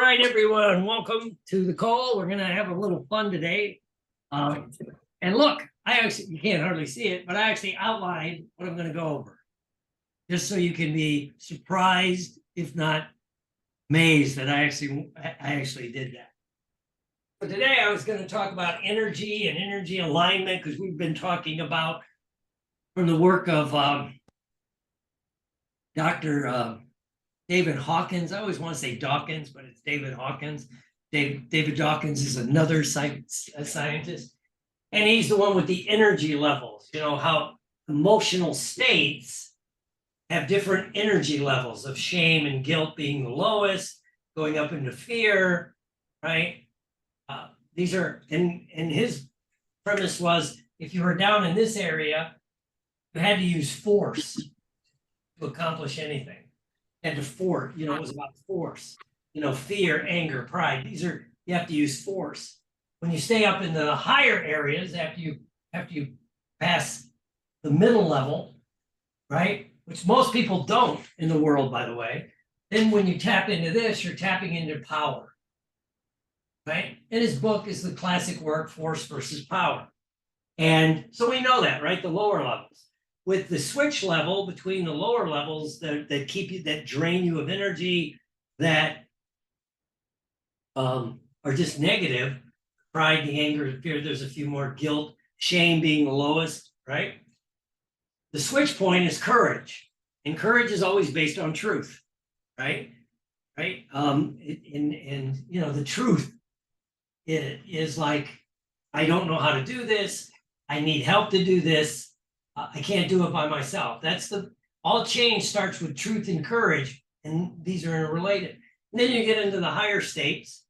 right, everyone, welcome to the call. We're going to have a little fun today. And look, you can't hardly see it, but I actually outlined what I'm going to go over, just so you can be surprised, if not amazed, that I actually did that. But today I was going to talk about energy and energy alignment, because we've been talking about, from the work of Dr. David Hawkins. I always want to say Dawkins, but it's David Hawkins. David Dawkins is another scientist. And he's the one with the energy levels, how emotional states have different energy levels, of shame and guilt being the lowest, going up into fear, right? These are, and his premise was, if you were down in this area, you had to use force to accomplish anything. And to force, it was about force, fear, anger, pride. You have to use force. When you stay up in the higher areas, after you pass the middle level, right? Which most people don't in the world, by the way. Then when you tap into this, you're tapping into power, right? And his book is the classic work, Force versus Power. And so we know that, right? The lower levels. With the switch level between the lower levels that keep you, that drain you of energy, that are just negative, pride, the anger, the fear, there's a few more, guilt, shame being the lowest, right? The switch point is courage. And courage is always based on truth, right? Right? The truth is like, I don't know how to do this. I need help to do this. I can't do it by myself. All change starts with truth and courage, and these are interrelated. And then you get into the higher states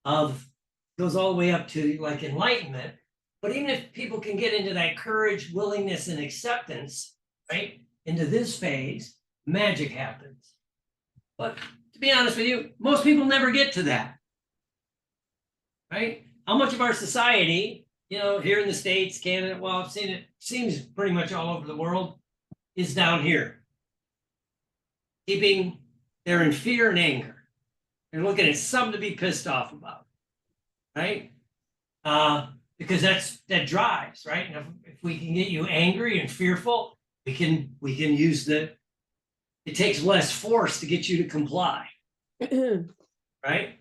goes all the way up to like enlightenment. But even if people can get into that courage, willingness, and acceptance, right, into this phase, magic happens. But to be honest with you, most people never get to that, right? How much of our society, here in the States, Canada, well, I've seen it, seems pretty much all over the world, is down here. They're in fear and anger. They're looking at something to be pissed off about, right? Because that drives, right? And if we can get you angry and fearful, we can use it takes less force to get you to comply, right?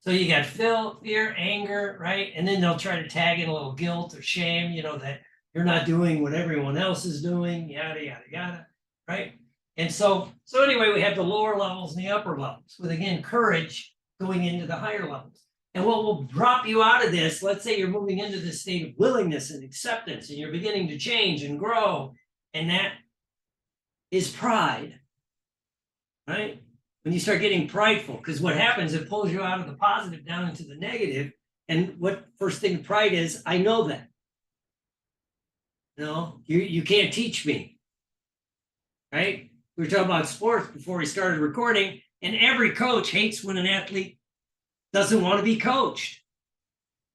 So you got fear, anger, right? And then they'll try to tag in a little guilt or shame, that you're not doing what everyone else is doing, yada, yada, yada, right? And so anyway, we have the lower levels and the upper levels with, again, courage going into the higher levels. And what will drop you out of this, let's say you're moving into this state of willingness and acceptance, and you're beginning to change and grow, and that is pride, right? When you start getting prideful, because what happens, it pulls you out of the positive down into the negative. And what first thing pride is, I know that. You can't teach me, right? We were talking about sports before we started recording, and every coach hates when an athlete doesn't want to be coached,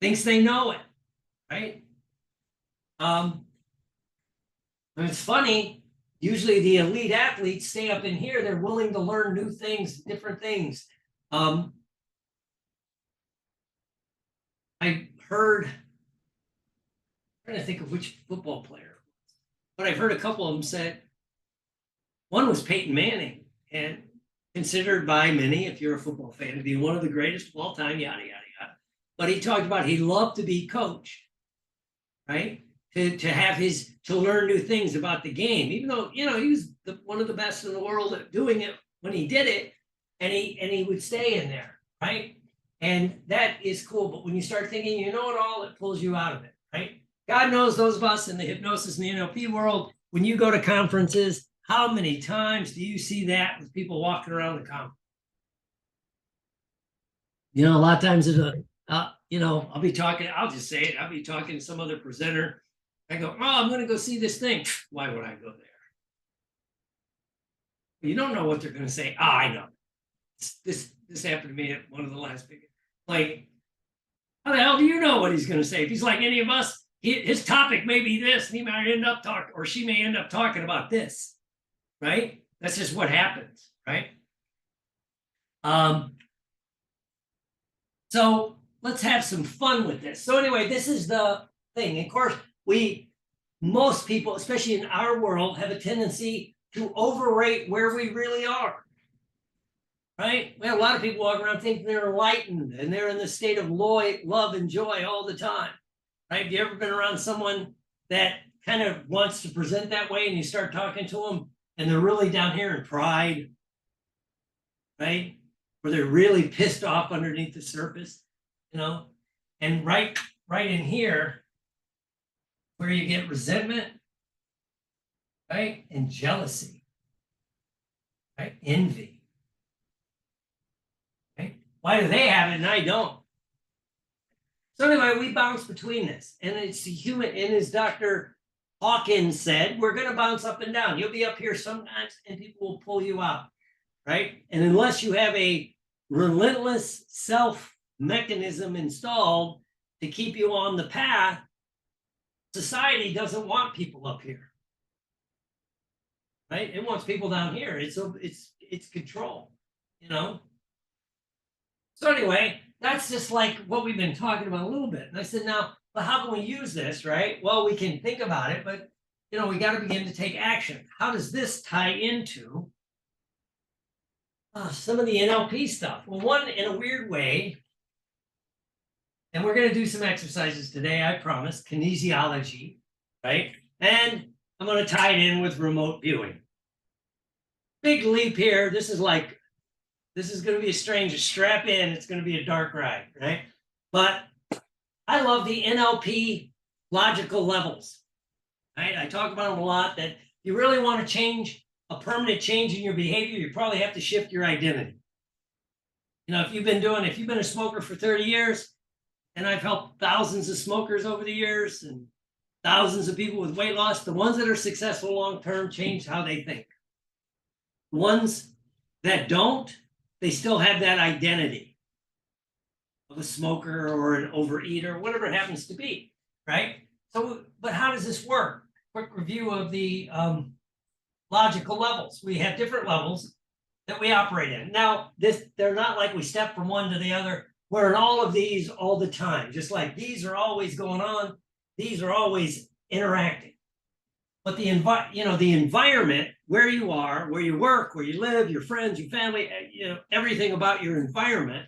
thinks they know it, right? And it's funny. Usually the elite athletes stay up in here. They're willing to learn new things, different things. I heard, I'm trying to think of which football player, but I've heard a couple of them said, one was Peyton Manning, and considered by many, if you're a football fan, to be one of the greatest of all time, yada, yada, yada. But he talked about he loved to be coached, right? To learn new things about the game, even though he was one of the best in the world at doing it when he did it, and he would stay in there, right? And that is cool. But when you start thinking you know it all, it pulls you out of it, right? God knows those of us in the hypnosis and the NLP world, when you go to conferences, how many times do you see that with people walking around the conference? A lot of times I'll be talking, I'll just say it, I'll be talking to some other presenter. I go, I'm going to go see this thing. Why would I go there? You don't know what they're going to say. I know. This happened to me at one of the last big. Like, how the hell do you know what he's going to say? If he's like any of us, his topic may be this, and he might end up talking, or she may end up talking about this, right? That's just what happens, right? So let's have some fun with this. So anyway, this is the thing. Of course, most people, especially in our world, have a tendency to overrate where we really are. Right? We have a lot of people walking around thinking they're enlightened and they're in the state of love and joy all the time. Right? Have you ever been around someone that kind of wants to present that way and you start talking to them and they're really down here in pride? Right? Where they're really pissed off underneath the surface, and right in here where you get resentment, right, and jealousy, right, envy, right. Why do they have it and I don't? So anyway, we bounce between this, and it's the human. And as Dr. Hawkins said, we're going to bounce up and down. You'll be up here sometimes and people will pull you out. Right? And unless you have a relentless self mechanism installed to keep you on the path, society doesn't want people up here. Right? It wants people down here. It's control, So anyway, that's just like what we've been talking about a little bit. And I said, now, but how can we use this, right? Well, we can think about it, but we got to begin to take action. How does this tie into some of the NLP stuff? Well, one, in a weird way, and we're going to do some exercises today, I promise, kinesiology, right? And I'm going to tie it in with remote viewing. Big leap here. This is going to be a strange, strap in. It's going to be a dark ride, right? But I love the NLP logical levels, right? I talk about them a lot, that you really want to change a permanent change in your behavior, you probably have to shift your identity. If you've been a smoker for 30 years, and I've helped thousands of smokers over the years and thousands of people with weight loss, the ones that are successful long-term change how they think. The ones that don't, they still have that identity of a smoker or an overeater, whatever it happens to be, right? So, but how does this work? Quick review of the logical levels. We have different levels that we operate in. Now, they're not like we step from one to the other. We're in all of these all the time. Just like these are always going on, these are always interacting. But the environment, where you are, where you work, where you live, your friends, your family, everything about your environment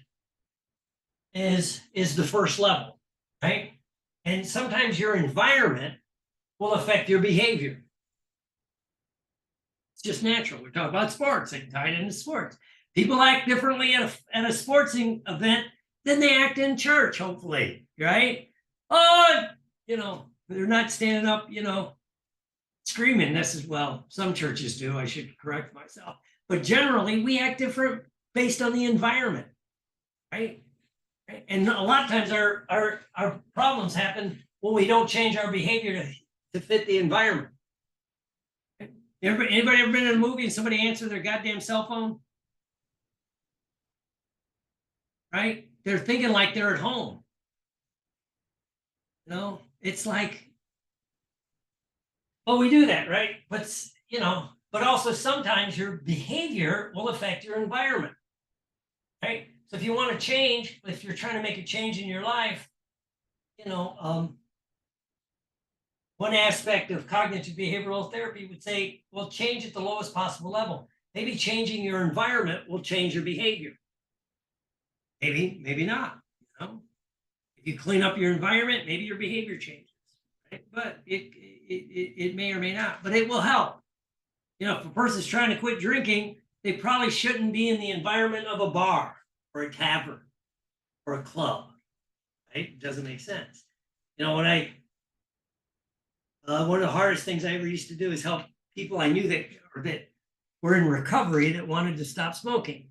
is the first level, right? And sometimes your environment will affect your behavior. It's just natural. We're talking about sports. They can tie it into sports. People act differently at a sporting event than they act in church, hopefully, right? Oh, they're not standing up, screaming. This is, well, some churches do. I should correct myself. But generally, we act different based on the environment, right? And a lot of times our problems happen when we don't change our behavior to fit the environment. Anybody ever been in a movie and somebody answered their goddamn cell phone? Right? They're thinking like they're at home. It's like, well, we do that, right? But, but also sometimes your behavior will affect your environment, right? So if you want to change, if you're trying to make a change in your life, one aspect of cognitive behavioral therapy would say, well, change at the lowest possible level. Maybe changing your environment will change your behavior. Maybe not. If you clean up your environment, maybe your behavior changes. Right? But it may or may not. But it will help. If a person's trying to quit drinking, they probably shouldn't be in the environment of a bar or a tavern or a club. Right? It doesn't make sense. When one of the hardest things I ever used to do is help people I knew that were in recovery that wanted to stop smoking.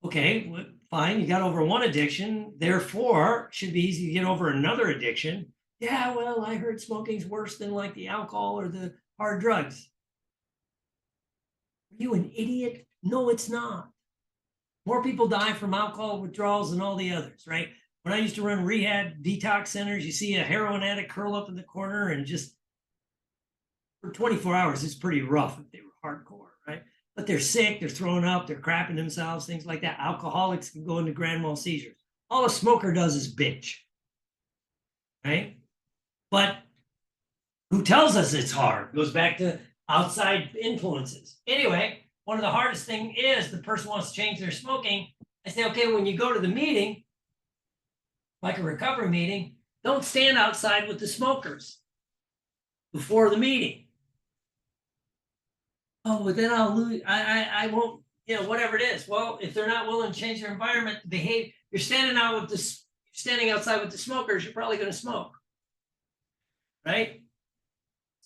Okay, well, fine, you got over one addiction, therefore it should be easy to get over another addiction. Yeah, well, I heard smoking's worse than like the alcohol or the hard drugs. Are you an idiot? No, it's not. More people die from alcohol withdrawals than all the others, right? When I used to run rehab detox centers, you see a heroin addict curl up in the corner and just for 24 hours, it's pretty rough if they were hardcore, right? but they're sick, they're throwing up, they're crapping themselves, things like that. Alcoholics can go into grand mal seizures. All a smoker does is bitch, right? But who tells us it's hard? Goes back to outside influences. Anyway, one of the hardest things is the person wants to change their smoking. I say, okay, when you go to the meeting, like a recovery meeting, don't stand outside with the smokers before the meeting. Oh, well, then I'll lose. I won't, whatever it is. Well, if they're not willing to change their environment, behave. You're standing outside with the smokers, you're probably going to smoke. Right?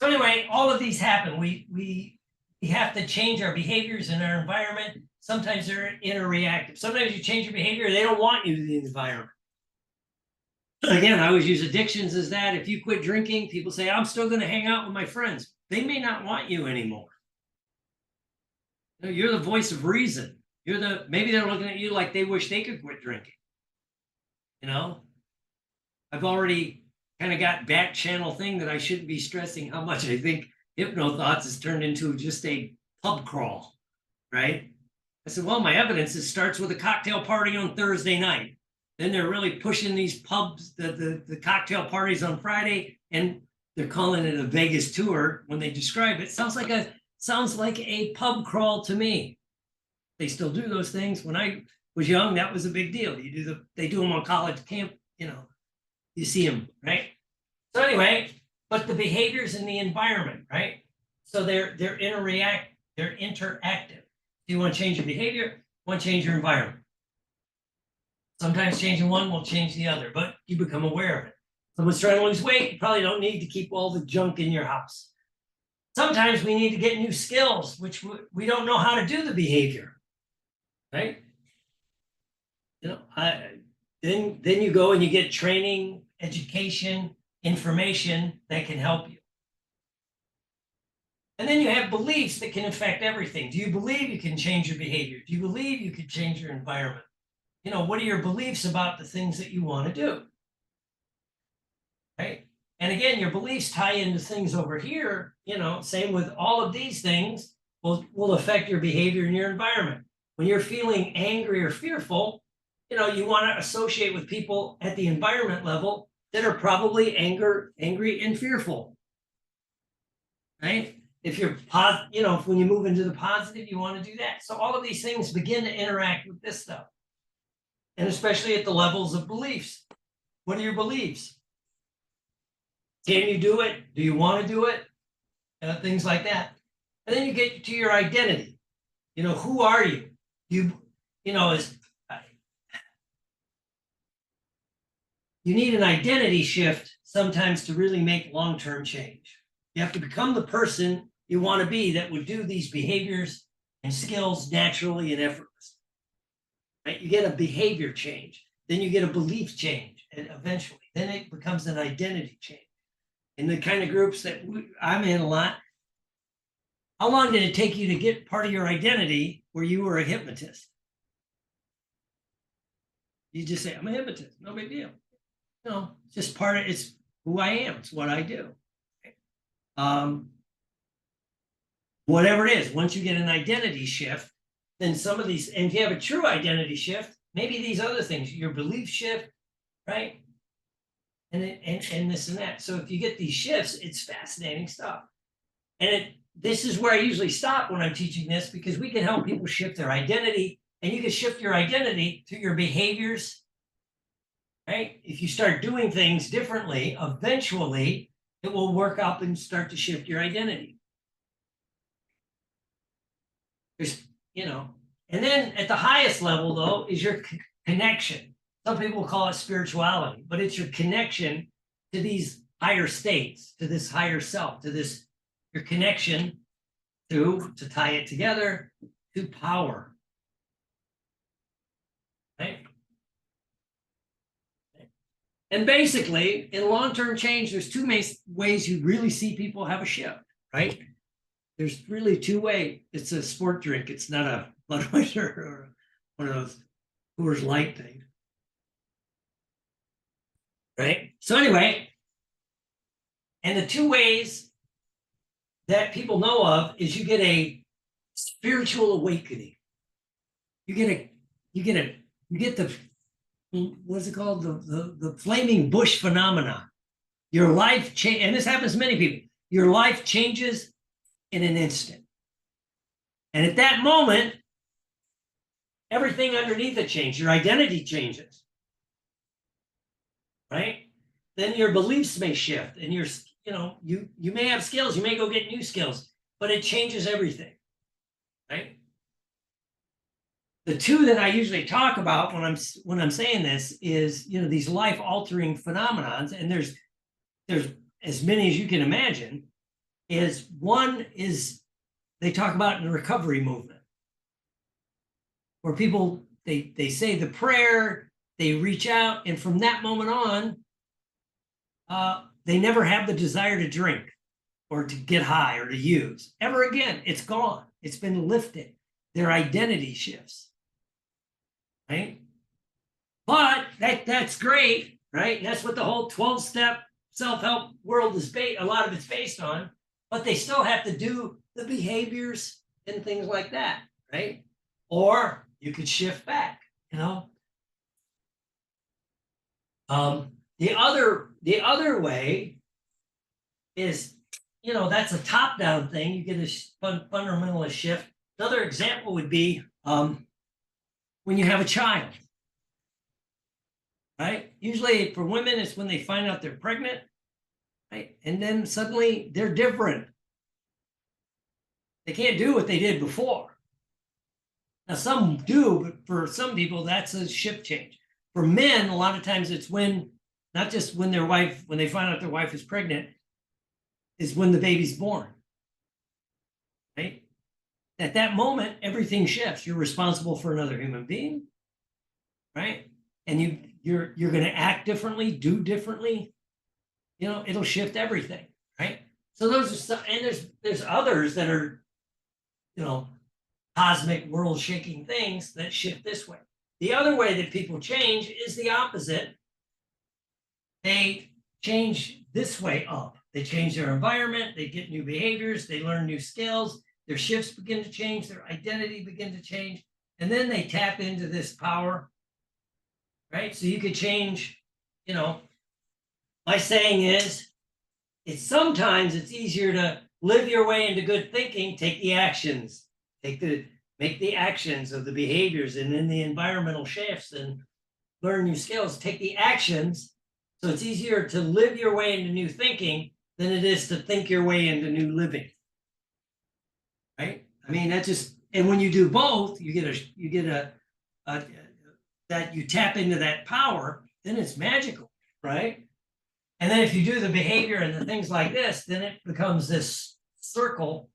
So anyway, all of these happen. We have to change our behaviors in our environment. Sometimes they're interreactive. Sometimes you change your behavior, they don't want you in the environment. Again, I always use addictions as that. If you quit drinking, people say, I'm still going to hang out with my friends. They may not want you anymore. You're the voice of reason. Maybe they're looking at you like they wish they could quit drinking. I've already kind of got back channel thing that I shouldn't be stressing how much I think hypno thoughts has turned into just a pub crawl, right? I said, well, my evidence starts with a cocktail party on Thursday night. Then they're really pushing these pubs, the cocktail parties on Friday, and they're calling it a Vegas tour when they describe it. Sounds like a pub crawl to me. They still do those things. When I was young, that was a big deal. They do them on college camp, you see them, right? So anyway, but the behaviors in the environment, right? So they're interactive. You want to change your behavior, you want to change your environment. Sometimes changing one will change the other, but you become aware of it. Someone's trying to lose weight, you probably don't need to keep all the junk in your house. Sometimes we need to get new skills, which we don't know how to do the behavior, right? Then you go and you get training, education, information that can help you. And then you have beliefs that can affect everything. Do you believe you can change your behavior? Do you believe you can change your environment? What are your beliefs about the things that you want to do? Right? And again, your beliefs tie into things over here, same with all of these things will affect your behavior and your environment. When you're feeling angry or fearful, you want to associate with people at the environment level that are probably angry and fearful. Right? If you're when you move into the positive, you want to do that. So all of these things begin to interact with this stuff. And especially at the levels of beliefs. What are your beliefs? Can you do it? Do you want to do it? Things like that. And then you get to your identity. Who are you? You need an identity shift sometimes to really make long-term change. You have to become the person you want to be that would do these behaviors and skills naturally and effortlessly. Right? You get a behavior change, then you get a belief change, and eventually, then it becomes an identity change. In the kind of groups that I'm in a lot, how long did it take you to get part of your identity where you were a hypnotist? You just say, I'm a hypnotist, no big deal. Just it's who I am, it's what I do. Whatever it is, once you get an identity shift, then some of these, and if you have a true identity shift, maybe these other things, your belief shift, right? And this and that. So if you get these shifts, it's fascinating stuff. And this is where I usually stop when I'm teaching this, because we can help people shift their identity, and you can shift your identity through your behaviors, right? If you start doing things differently, eventually it will work up and start to shift your identity. And then at the highest level, though, is your connection. Some people call it spirituality, but it's your connection to these higher states, to this higher self, to this, your connection to tie it together, to power. Right? And basically, in long-term change, there's two main ways you really see people have a shift, right? There's really two ways. It's a sport drink. It's not a Budweiser or one of those Coors Light things. Right? So anyway, and the two ways that people know of is you get a spiritual awakening. You get the, what's it called? The flaming bush phenomena. Your life change, and this happens to many people. Your life changes in an instant. And at that moment, everything underneath it changes. Your identity changes. Right? Then your beliefs may shift, and you may have skills, you may go get new skills, but it changes everything. Right? The two that I usually talk about when I'm saying this is, these life-altering phenomenons, and there's as many as you can imagine. Is one is they talk about in the recovery movement, where people they say the prayer, they reach out, and from that moment on, they never have the desire to drink or to get high or to use ever again. It's gone. It's been lifted. Their identity shifts. Right? But that's great, right? And that's what the whole 12-step self-help world is based, a lot of it's based on, but they still have to do the behaviors and things like that, right? Or you could shift back, The other way is, that's a top-down thing. You get a fundamentalist shift. Another example would be when you have a child, right? Usually for women, it's when they find out they're pregnant, right? And then suddenly they're different. They can't do what they did before. Now, some do, but for some people, that's a shift change. For men, a lot of times it's not just when they find out their wife is pregnant, is when the baby's born, right? At that moment, everything shifts. You're responsible for another human being, right? And you're going to act differently, do differently. It'll shift everything, right? So those are some, and there's others that are, cosmic world-shaking things that shift this way. The other way that people change is the opposite. They change this way up. They change their environment. They get new behaviors. They learn new skills. Their shifts begin to change, their identity begin to change, and then they tap into this power, right? So you could change, my saying is, sometimes it's easier to live your way into good thinking, take the actions, make the actions of the behaviors and then the environmental shifts and learn new skills, take the actions. So it's easier to live your way into new thinking than it is to think your way into new living. Right? I mean, and when you do both, you tap into that power, then it's magical, right? And then if you do the behavior and the things like this, then it becomes this circle,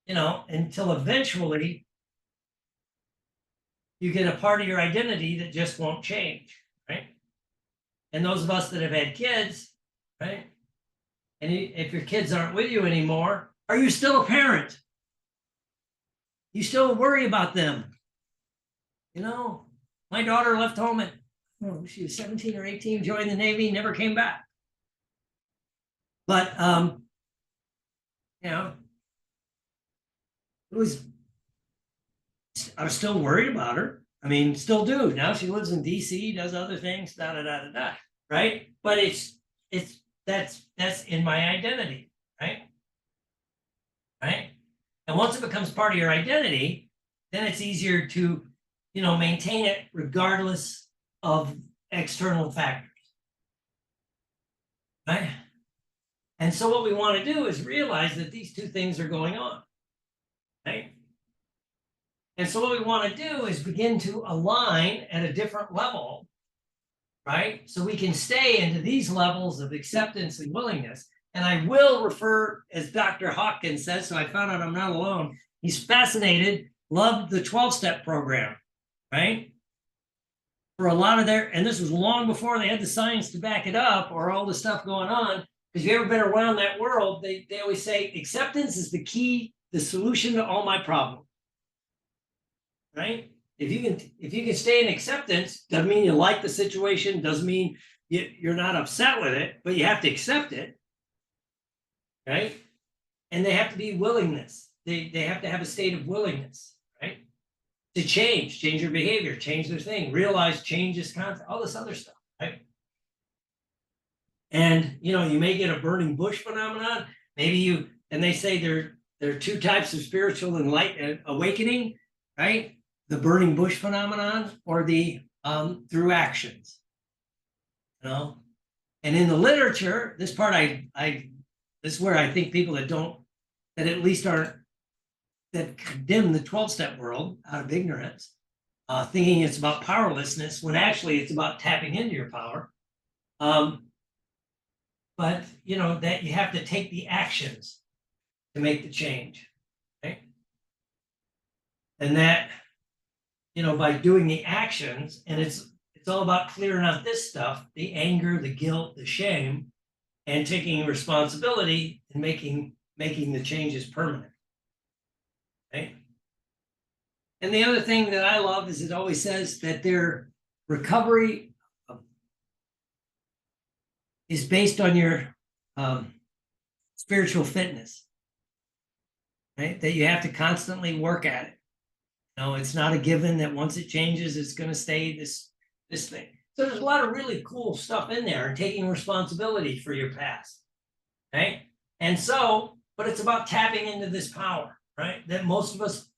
until eventually you get a part of your identity that just won't change, right? And those of us that have had kids, right? And if your kids aren't with you anymore, are you still a parent? You still worry about them. My daughter left home at, she was 17 or 18, joined the Navy, never came back. But, I was still worried about her. I mean, still do. Now she lives in DC, does other things, right? But that's in my identity, right? Right? And once it becomes part of your identity, then it's easier to, maintain it regardless of external factors, right? And so what we want to do is realize that these two things are going on, right? And so what we want to do is begin to align at a different level, right? So we can stay into these levels of acceptance and willingness. And I will refer, as Dr. Hawkins says, so I found out I'm not alone. He's fascinated, loved the 12-step program, right? For a lot of and this was long before they had the science to back it up or all the stuff going on. Because you ever been around that world, they always say acceptance is the key, the solution to all my problems, right? If you can stay in acceptance, doesn't mean you like the situation, doesn't mean you're not upset with it, but you have to accept it, right? And they have to be willingness. they have to have a state of willingness, right? To change your behavior, change their thing, realize change is constant, all this other stuff, right? And you may get a burning bush phenomenon. Maybe and they say there are two types of spiritual awakening, right? The burning bush phenomenon or the through actions. And in the literature, this part this is where I think people that at least aren't, that condemn the 12-step world out of ignorance, thinking it's about powerlessness when actually it's about tapping into your power. But that you have to take the actions to make the change, right? And that, by doing the actions, and it's all about clearing out this stuff, the anger, the guilt, the shame, and taking responsibility and making the changes permanent. Right? And the other thing that I love is it always says that their recovery is based on your spiritual fitness, right? That you have to constantly work at it. It's not a given that once it changes, it's going to stay this thing. So there's a lot of really cool stuff in there, and taking responsibility for your past, right? And so, but it's about tapping into this power, right? That most of us,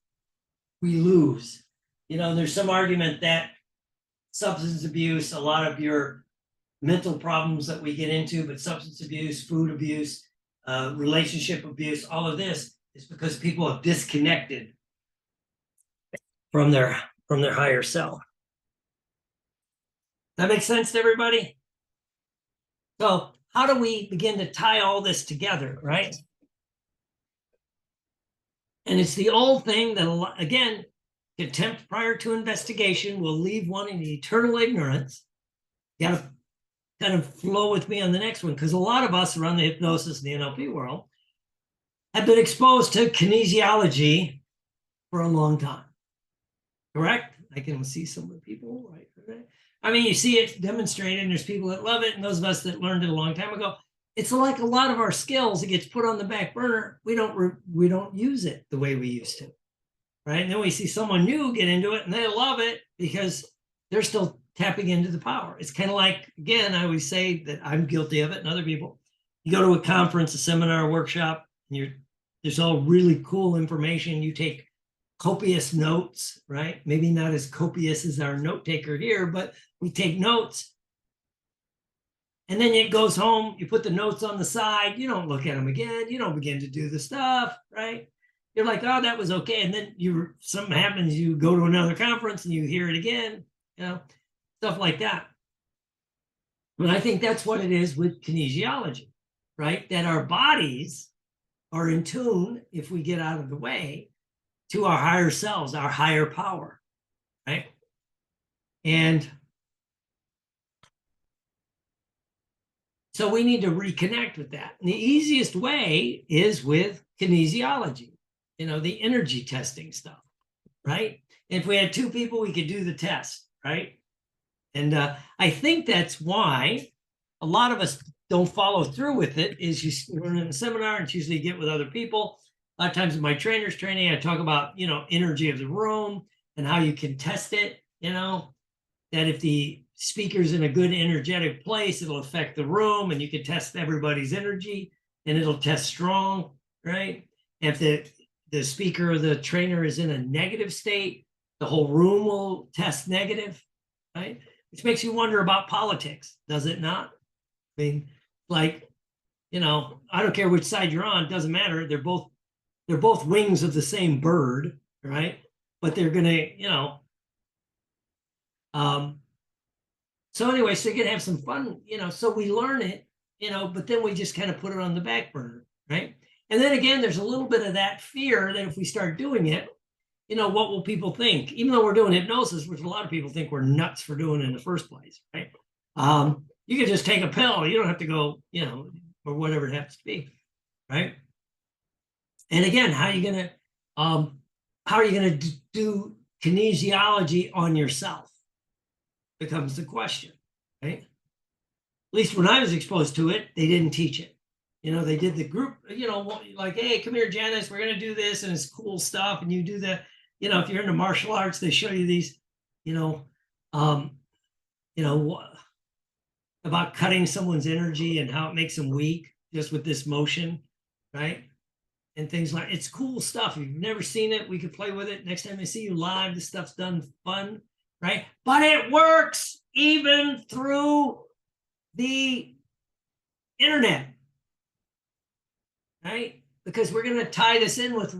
we lose. There's some argument that substance abuse, a lot of your mental problems that we get into, but substance abuse, food abuse, relationship abuse, all of this is because people have disconnected from their higher self. That makes sense to everybody? So how do we begin to tie all this together, right? And it's the old thing that, again, contempt prior to investigation will leave one in eternal ignorance. You got to kind of flow with me on the next one, because a lot of us around the hypnosis and the NLP world have been exposed to kinesiology for a long time. Correct? I can see some of the people, right? I mean, you see it demonstrated, and there's people that love it, and those of us that learned it a long time ago. It's like a lot of our skills, it gets put on the back burner. We don't use it the way we used to, right? And then we see someone new get into it, and they love it because they're still tapping into the power. It's kind of like, again, I always say that I'm guilty of it, and other people. You go to a conference, a seminar, a workshop, and there's all really cool information. You take copious notes, right? Maybe not as copious as our note taker here, but we take notes. And then it goes home, you put the notes on the side, you don't look at them again, you don't begin to do the stuff, right? You're like, oh, that was okay. And then something happens, you go to another conference and you hear it again, stuff like that. But I think that's what it is with kinesiology, right? That our bodies are in tune, if we get out of the way, to our higher selves, our higher power, right? And so we need to reconnect with that. And the easiest way is with kinesiology, the energy testing stuff, right? If we had two people, we could do the test, right? And I think that's why a lot of us don't follow through with it. Is you learn in a seminar, and it's usually you get with other people. A lot of times in my trainer's training, I talk about, energy of the room and how you can test it, that if the speaker's in a good energetic place, it'll affect the room, and you can test everybody's energy and it'll test strong, right? If the speaker or the trainer is in a negative state, the whole room will test negative, right? Which makes you wonder about politics, does it not? I mean, like, I don't care which side you're on, it doesn't matter. They're both wings of the same bird, right? But they're gonna, so anyway, so you can have some fun, so we learn it, but then we just kind of put it on the back burner, right? And then again, there's a little bit of that fear that if we start doing it, what will people think? Even though we're doing hypnosis, which a lot of people think we're nuts for doing in the first place, right? You can just take a pill. You don't have to go, or whatever it happens to be, right? And again, how are you gonna do kinesiology on yourself? Becomes the question, right? At least when I was exposed to it, they didn't teach it. they did the group, like, hey, come here, Janice, we're going to do this. And it's cool stuff. And you do the, if you're into martial arts, they show you these, um, about cutting someone's energy and how it makes them weak just with this motion, right? And things like, it's cool stuff. If you've never seen it, we could play with it. Next time I see you live, this stuff's done fun, right? But it works even through the internet, right? Because we're going to tie this in with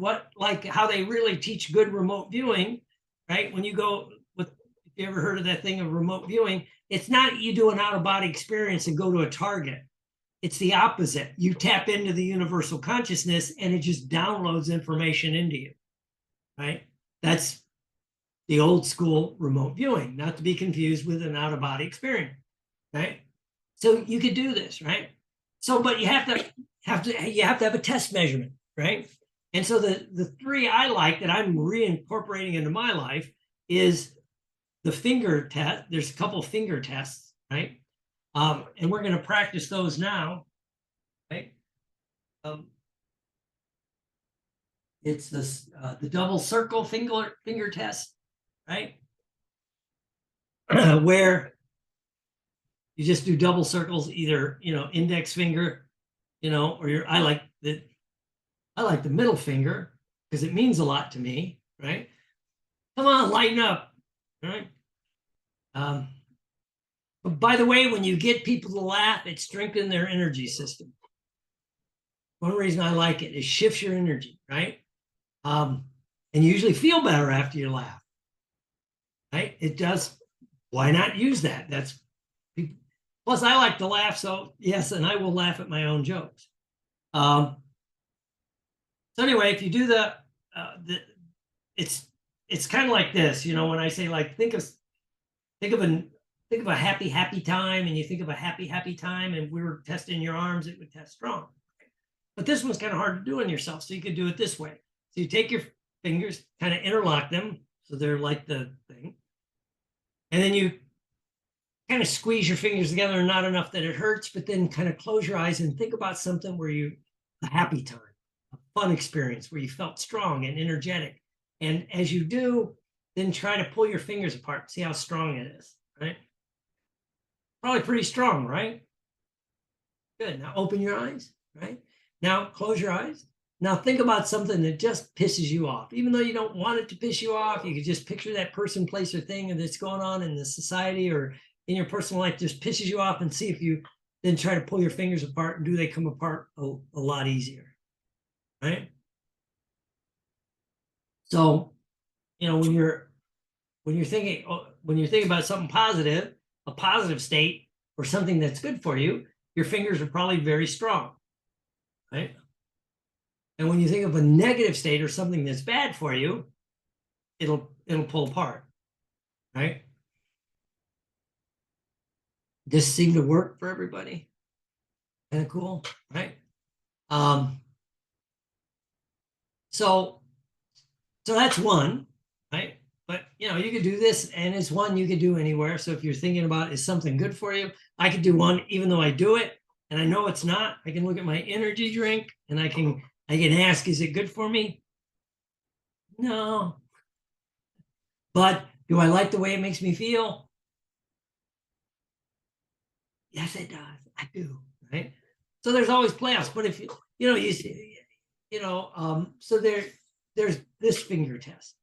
how they really teach good remote viewing, right? When you go with, if you ever heard of that thing of remote viewing, it's not you do an out-of-body experience and go to a target. It's the opposite. You tap into the universal consciousness and it just downloads information into you, right? That's the old school remote viewing, not to be confused with an out-of-body experience, right? So you could do this, right? So, but you have to have a test measurement, right? And so the three I like that I'm reincorporating into my life is the finger test. There's a couple finger tests, right? And we're going to practice those now, right? It's this the double circle finger test, right? Where you just do double circles, either index finger, or I like the middle finger because it means a lot to me, right? Come on, lighten up, right? But by the way, when you get people to laugh, it strengthens their energy system. One reason I like it is shifts your energy, right? And you usually feel better after you laugh, right? It does. Why not use that? Plus I like to laugh, so yes, and I will laugh at my own jokes. So anyway, if you do it's kind of like this, when I say, like, think of a happy time, and you think of a happy time, and we were testing your arms, it would test strong. But this one's kind of hard to do on yourself, so you could do it this way. So you take your fingers, kind of interlock them, so they're like the thing, and then you kind of squeeze your fingers together, not enough that it hurts, but then kind of close your eyes and think about something where a happy time, a fun experience where you felt strong and energetic. And as you do, then try to pull your fingers apart, see how strong it is, right? Probably pretty strong, right? Good. Now open your eyes, right? Now close your eyes. Now think about something that just pisses you off. Even though you don't want it to piss you off, you could just picture that person, place, or thing that's going on in the society or in your personal life just pisses you off, and see if you then try to pull your fingers apart, and do they come apart a lot easier, right? So, when you're thinking about something positive, a positive state, or something that's good for you, your fingers are probably very strong, right? And when you think of a negative state or something that's bad for you, it'll pull apart, right? This seemed to work for everybody. Kind of cool, right? So that's one, right? But you could do this, and it's one you could do anywhere. So if you're thinking about, is something good for you, I could do one even though I do it and I know it's not. I can look at my energy drink and I can ask, is it good for me? No. But do I like the way it makes me feel? Yes, it does. I do, right? So there's always playoffs. But if so there's this finger test.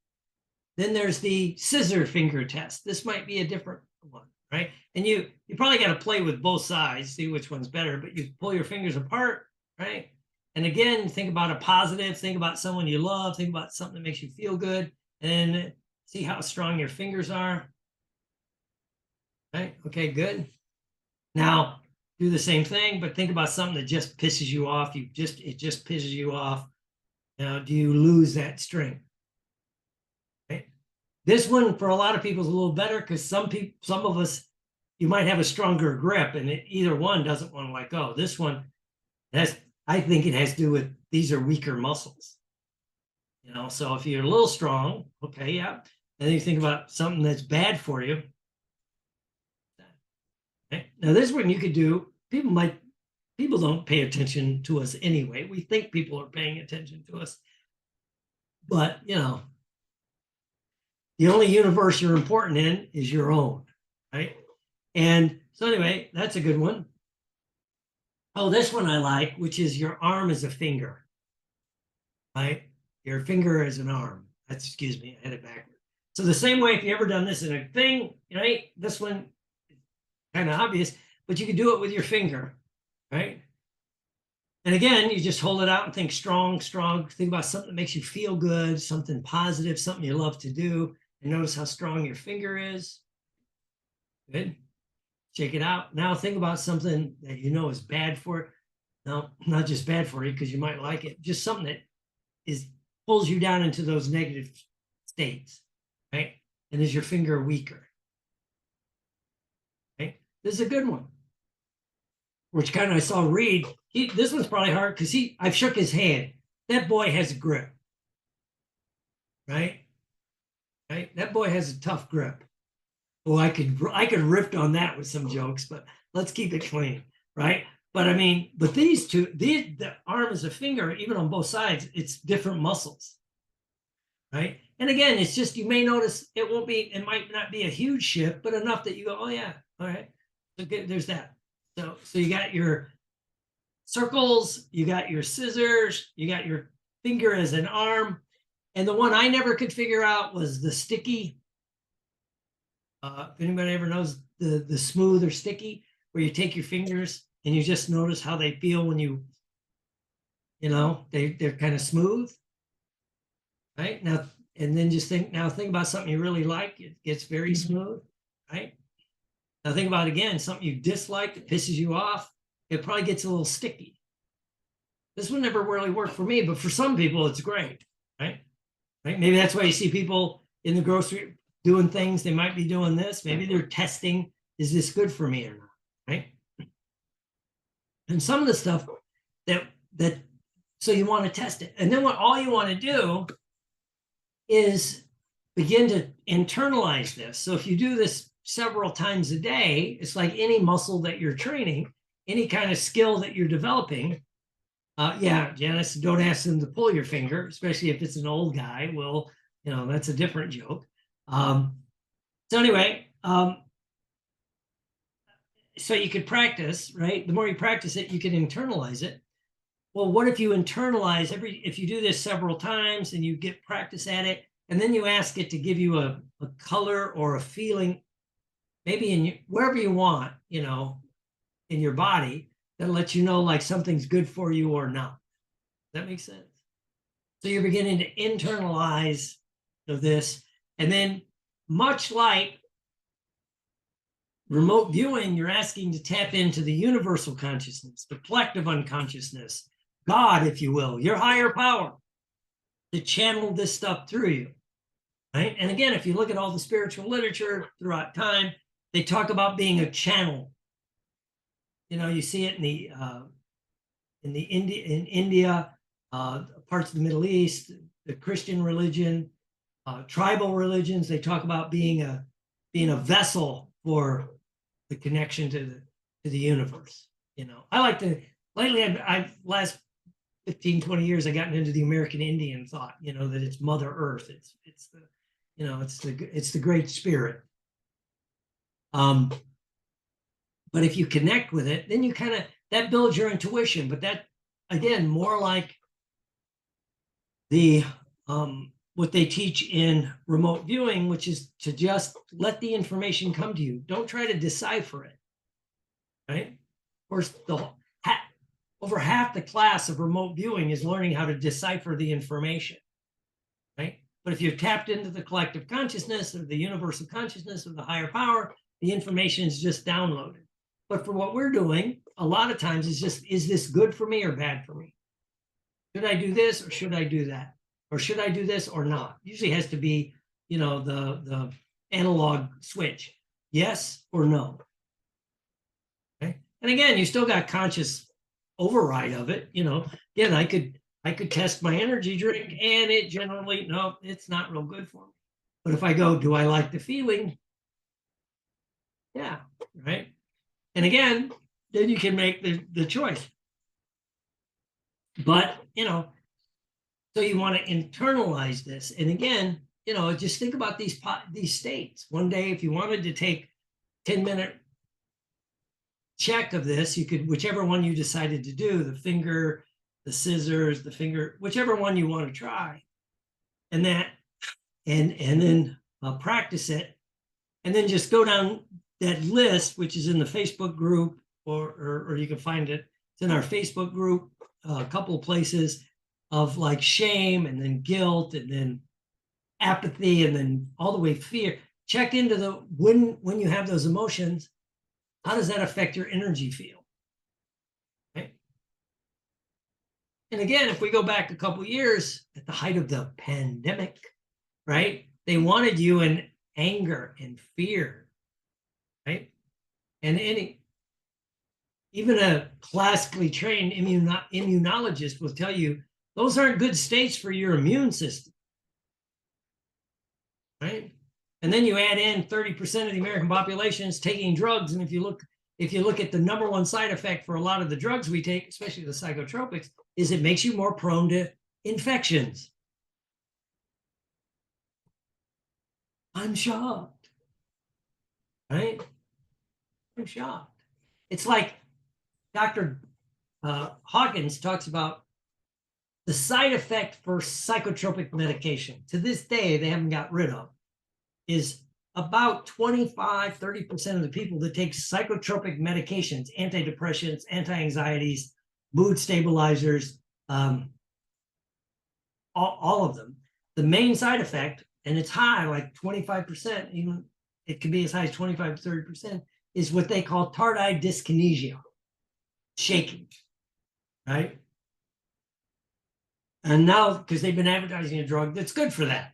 Then there's the scissor finger test. This might be a different one, right? And you probably got to play with both sides, see which one's better, but you pull your fingers apart, right? And again, think about a positive, think about someone you love, think about something that makes you feel good, and see how strong your fingers are. Right? Okay, good. Now do the same thing, but think about something that just pisses you off. It just pisses you off. Now, do you lose that strength? Right? This one for a lot of people is a little better because some of us, you might have a stronger grip, and either one doesn't want to let go. This one I think it has to do with, these are weaker muscles. So if you're a little strong, okay, yeah. And then you think about something that's bad for you. Okay. Now this one you could do, people might people don't pay attention to us anyway. We think people are paying attention to us. But, you know, the only universe you're important in is your own, right? And so anyway, that's a good one. Oh, this one I like, which is your arm is a finger, right? Your finger is an arm. That's, excuse me, I had it backwards. So the same way, if you ever done this in a thing, right? This one, kind of obvious, but you can do it with your finger, right? And again, you just hold it out and think strong, strong. Think about something that makes you feel good, something positive, something you love to do. And notice how strong your finger is. Good. Shake it out. Now think about something that you know is bad for it. No, not just bad for you because you might like it, just something that pulls you down into those negative states, right? And is your finger weaker? Right? This is a good one. Which kind of I saw Reed. This one's probably hard because I've shook his hand. That boy has a grip, right? Right. That boy has a tough grip. Oh, I could riff on that with some jokes, but let's keep it clean, right? But I mean, but these two, the arm is a finger, even on both sides, it's different muscles, right? And again, it's just, you may notice it might not be a huge shift, but enough that you go, oh yeah, all right, okay, there's that. So you got your circles, you got your scissors, you got your finger as an arm. And the one I never could figure out was the sticky. If anybody ever knows the smooth or sticky, where you take your fingers and you just notice how they feel when you know, they're kind of smooth, right? Now, and then just think about something you really like. It gets very smooth, right? Now think about, again, something you dislike that pisses you off. It probably gets a little sticky. This one never really worked for me, but for some people, it's great, right? Right? Maybe that's why you see people in the grocery doing things. They might be doing this. Maybe they're testing, is this good for me or not, right? And some of the stuff so you want to test it. And then all you want to do is begin to internalize this. So if you do this several times a day, it's like any muscle that you're training, any kind of skill that you're developing. Yeah, Janice, don't ask them to pull your finger, especially if it's an old guy. Well, you know, that's a different joke. So anyway, so you could practice, right? The more you practice it, you can internalize it. Well, what if you internalize if you do this several times and you get practice at it, and then you ask it to give you a color or a feeling, maybe wherever you want, you know, in your body, that lets you know like something's good for you or not. Does that make sense? So you're beginning to internalize this, and then much like remote viewing, you're asking to tap into the universal consciousness, the collective unconsciousness, God, if you will, your higher power, to channel this stuff through you, right? And again, if you look at all the spiritual literature throughout time, they talk about being a channel. You know, you see it in India, parts of the Middle East, the Christian religion, tribal religions. They talk about being a vessel for the connection to the universe. You know, I like to lately. I've last 15, 20 years, I've gotten into the American Indian thought. You know, that it's Mother Earth. It's the, you know, it's the Great Spirit. But if you connect with it, then you kind of, that builds your intuition. But that, again, more like the what they teach in remote viewing, which is to just let the information come to you. Don't try to decipher it, right? Of course, over half the class of remote viewing is learning how to decipher the information, right? But if you've tapped into the collective consciousness or the universal consciousness of the higher power, the information is just downloaded. But for what we're doing, a lot of times it's just, is this good for me or bad for me? Should I do this or should I do that? Or should I do this or not? Usually has to be, you know, the analog switch, yes or no. Okay. And again, you still got conscious override of it. You know, again, I could test my energy drink and it generally, no, it's not real good for me. But if I go, do I like the feeling? Yeah, right. And again, then you can make the choice. But, so you want to internalize this. And again, just think about these states. One day, if you wanted to take 10-minute check of this, you could, whichever one you decided to do, the finger, the scissors, the finger, whichever one you want to try, and then practice it, and then just go down that list, which is in the Facebook group, or you can find it. It's in our Facebook group, a couple of places, of like shame, and then guilt, and then apathy, and then all the way fear. Check into the when you have those emotions, how does that affect your energy field? Okay. And again, if we go back a couple of years, at the height of the pandemic, right? They wanted you in anger and fear, right? And even a classically trained immunologist will tell you those aren't good states for your immune system, right? And then you add in 30% of the American population is taking drugs, and if you look at the number one side effect for a lot of the drugs we take, especially the psychotropics, is it makes you more prone to infections. I'm shocked, right? I'm shocked. It's like Dr. Hawkins talks about the side effect for psychotropic medication. To this day, they haven't got rid of, is about 25-30% of the people that take psychotropic medications, antidepressants, anti-anxieties, mood stabilizers, all of them. The main side effect, and it's high, like 25%, even it can be as high as 25 to 30%, is what they call tardive dyskinesia, shaking, right? And now, because they've been advertising a drug that's good for that,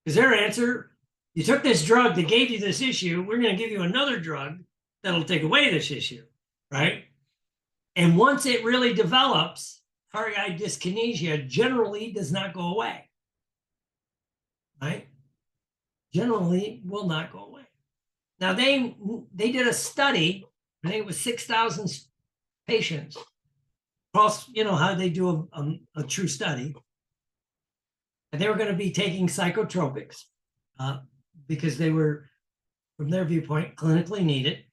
because their answer, you took this drug that gave you this issue, we're going to give you another drug that'll take away this issue, right? And once it really develops, tardive dyskinesia generally does not go away, right? Generally will not go away. Now, they did a study, I think it was 6,000 patients, across, how they do a true study. And they were going to be taking psychotropics because they were, from their viewpoint, clinically needed.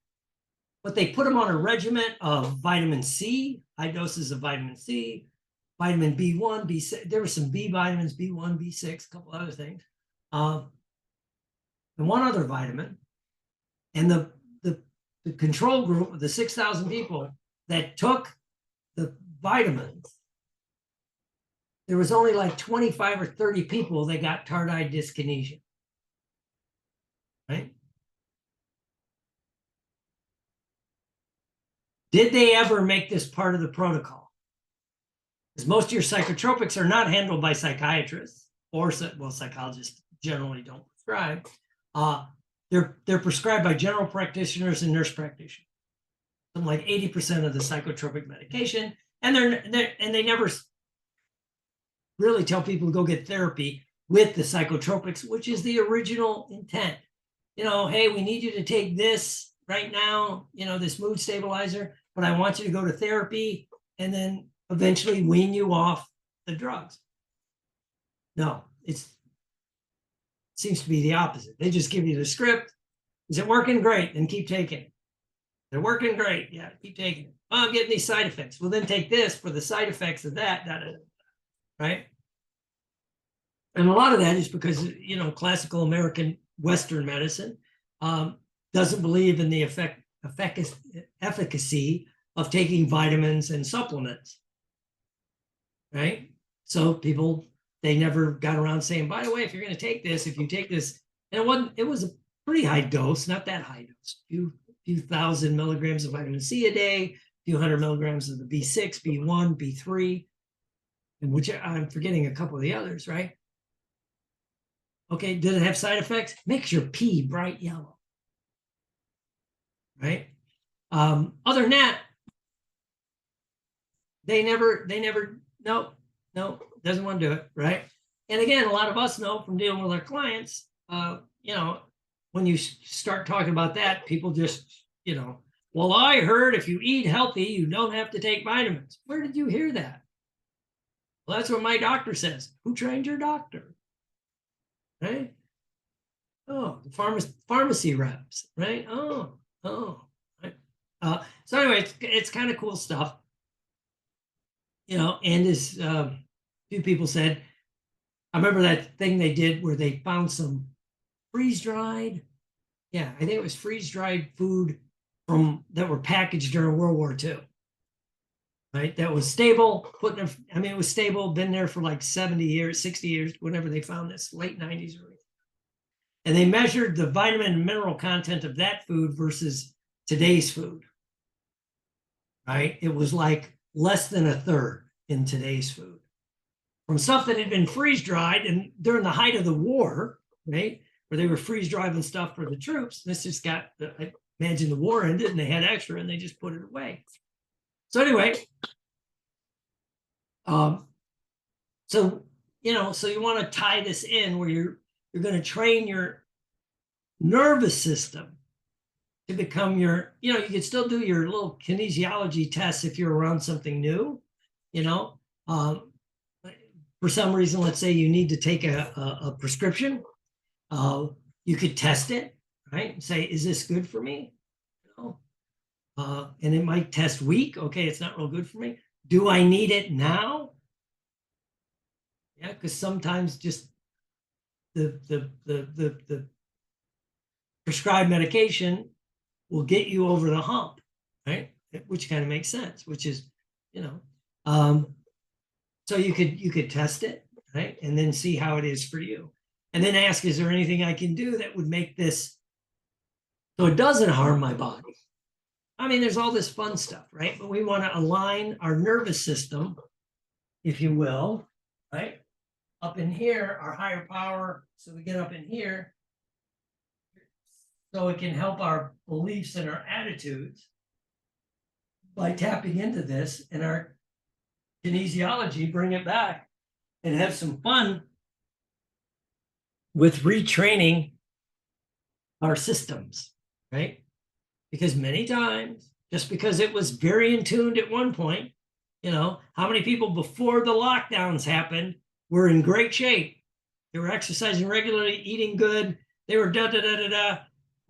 But they put them on a regimen of vitamin C, high doses of vitamin C, vitamin B1, B6. There were some B vitamins, B1, B6, a couple other things, and one other vitamin. And the control group of the 6,000 people that took the vitamins, there was only like 25 or 30 people that got tardive dyskinesia, right? Did they ever make this part of the protocol? Because most of your psychotropics are not handled by psychiatrists, or, well, psychologists generally don't prescribe. They're prescribed by general practitioners and nurse practitioners. Something like 80% of the psychotropic medication, and they never really tell people to go get therapy with the psychotropics, which is the original intent. Hey, we need you to take this right now, this mood stabilizer, but I want you to go to therapy and then eventually wean you off the drugs. No, it seems to be the opposite. They just give you the script. Is it working? Great. Then keep taking it. They're working great. Yeah, keep taking it. Oh, I'm getting these side effects. Well, then take this for the side effects of that, right? And a lot of that is because, classical American Western medicine doesn't believe in the efficacy of taking vitamins and supplements, right? So people, they never got around saying, by the way, if you're going to take this, if you take this, and it was a pretty high dose, not that high dose, a few thousand milligrams of vitamin C a day, a few hundred milligrams of the B6, B1, B3, and which I'm forgetting a couple of the others, right? Okay, did it have side effects? Makes your pee bright yellow, right? Other than that, they never, no, doesn't want to do it, right? And again, a lot of us know from dealing with our clients, when you start talking about that, people just, Well, I heard if you eat healthy, you don't have to take vitamins. Where did you hear that? Well, that's what my doctor says. Who trained your doctor? Right? Oh, the pharmacy reps, right? Oh. Right. So anyway, it's kind of cool stuff. And as a few people said, I remember that thing they did where they found some freeze-dried, I think it was freeze-dried food that were packaged during World War II. Right, that was stable. It was stable, been there for like 70 years, 60 years, whenever they found this, late 90s. And they measured the vitamin and mineral content of that food versus today's food. Right, it was like less than a third in today's food. From stuff that had been freeze-dried and during the height of the war, right, where they were freeze-driving stuff for the troops. This just I imagine the war ended and they had extra and they just put it away. So anyway, so you want to tie this in where you're going to train your nervous system to become you can still do your little kinesiology tests if you're around something new, for some reason, let's say you need to take a prescription, you could test it, right? And say, is this good for me? And it might test weak. Okay, it's not real good for me. Do I need it now? Yeah, because sometimes just the prescribed medication will get you over the hump, right? Which kind of makes sense, which is, so you could test it, right? And then see how it is for you. And then ask, is there anything I can do that would make this so it doesn't harm my body? There's all this fun stuff, right? But we want to align our nervous system, if you will, right? Up in here, our higher power. So we get up in here. So it can help our beliefs and our attitudes by tapping into this and our kinesiology, bring it back and have some fun with retraining our systems, right? Because many times, just because it was very in tuned at one point, how many people before the lockdowns happened were in great shape? They were exercising regularly, eating good. They were da-da-da-da-da.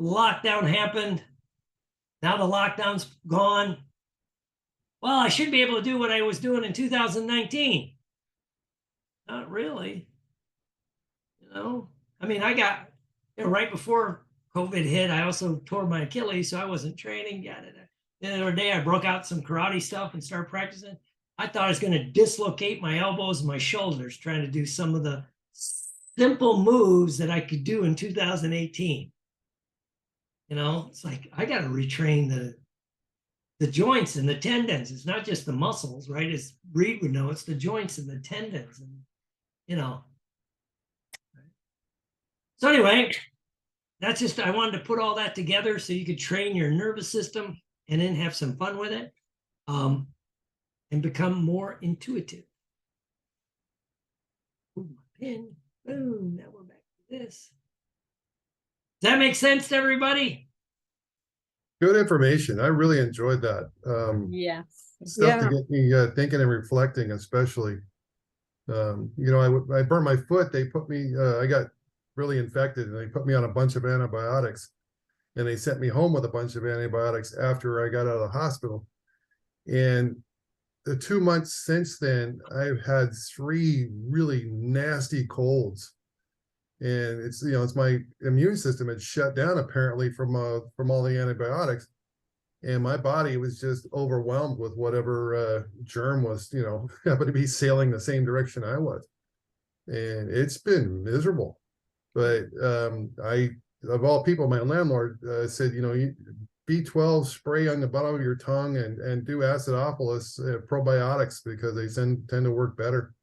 Lockdown happened. Now the lockdown's gone. Well, I should be able to do what I was doing in 2019. Not really. I got, right before COVID hit, I also tore my Achilles, so I wasn't training yet. The other day, I broke out some karate stuff and started practicing. I thought I was going to dislocate my elbows and my shoulders trying to do some of the simple moves that I could do in 2018. It's like I got to retrain the joints and the tendons. It's not just the muscles, right? As Reed would know, it's the joints and the tendons, and So anyway, that's just, I wanted to put all that together so you could train your nervous system and then have some fun with it, and become more intuitive. Ooh, my pin. Boom. Now we're back to this. Does that make sense to everybody? Good information. I really enjoyed that. Yes. Stuff to get me thinking and reflecting, especially. I burned my foot. They put me, I got really infected and they put me on a bunch of antibiotics, and they sent me home with a bunch of antibiotics after I got out of the hospital. And the 2 months since then, I've had 3 really nasty colds. And it's my immune system had shut down apparently from all the antibiotics, and my body was just overwhelmed with whatever germ was happened to be sailing the same direction I was, and it's been miserable. But I, of all people, my landlord said, B12 spray on the bottom of your tongue and do acidophilus probiotics because they tend to work better.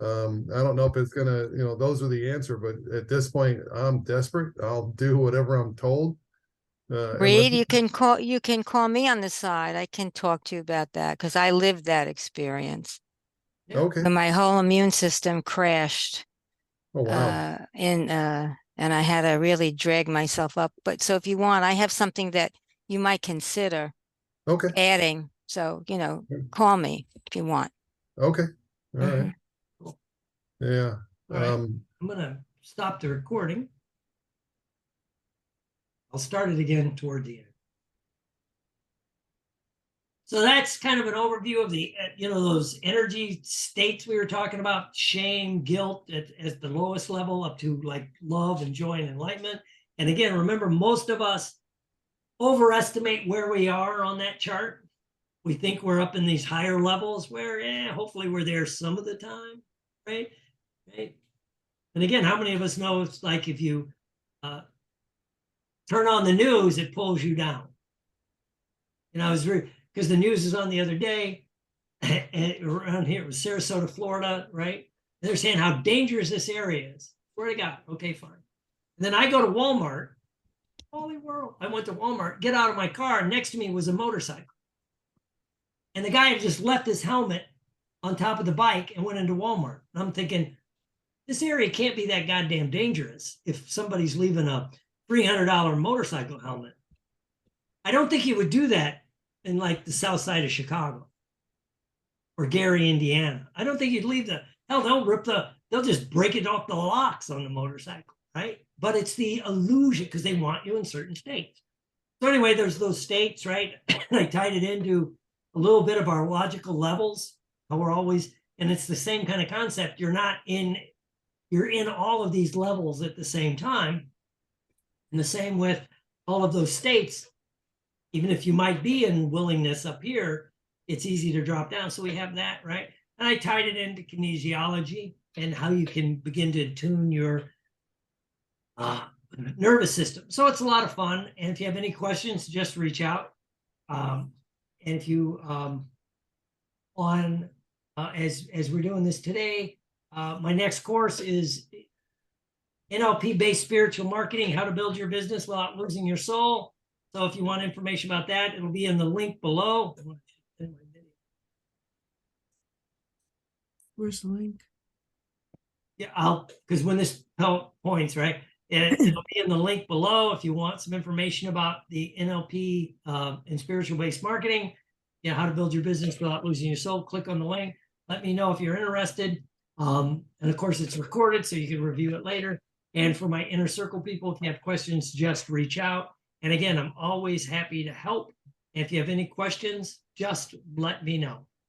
I don't know if it's gonna, those are the answer, but at this point, I'm desperate. I'll do whatever I'm told. Reed, you can call me on the side. I can talk to you about that because I lived that experience. Okay. So my whole immune system crashed. Oh wow. And I had to really drag myself up. But so if you want, I have something that you might consider Okay, adding. So, call me if you want. okay, all right, Mhm. Cool. yeah. All right. I'm gonna stop the recording. I'll start it again toward the end. So that's kind of an overview of the, those energy states we were talking about: shame, guilt at the lowest level, up to like love and joy and enlightenment. And again, remember, most of us overestimate where we are on that chart. We think we're up in these higher levels where, hopefully we're there some of the time, right? Right. And again, how many of us know it's like if you turn on the news, it pulls you down? And I was because the news is on the other day, and around here, it was Sarasota, Florida, right? They're saying how dangerous this area is. Swear to God. Okay, fine. And then I go to Walmart. Holy world. I went to Walmart, get out of my car, and next to me was a motorcycle. And the guy had just left his helmet on top of the bike and went into Walmart. And I'm thinking, this area can't be that goddamn dangerous if somebody's leaving a $300 motorcycle helmet. I don't think he would do that in like the south side of Chicago or Gary, Indiana. I don't think he'd leave they'll just break it off the locks on the motorcycle, right? But it's the illusion because they want you in certain states. So anyway, there's those states, right? I tied it into a little bit of our logical levels, how we're always, and it's the same kind of concept. You're in all of these levels at the same time. And the same with all of those states. Even if you might be in willingness up here, it's easy to drop down. So we have that, right? And I tied it into kinesiology and how you can begin to tune your nervous system. So it's a lot of fun. And if you have any questions, just reach out. And if you as we're doing this today, my next course is NLP based spiritual marketing: how to build your business without losing your soul. So if you want information about that, it'll be in the link below. Where's the link? Yeah, because when this points, right, it'll be in the link below if you want some information about the NLP and spiritual based marketing, how to build your business without losing your soul. Click on the link. Let me know if you're interested. And of course, it's recorded, so you can review it later. And for my inner circle people, if you have questions, just reach out. And again, I'm always happy to help. And if you have any questions, just let me know.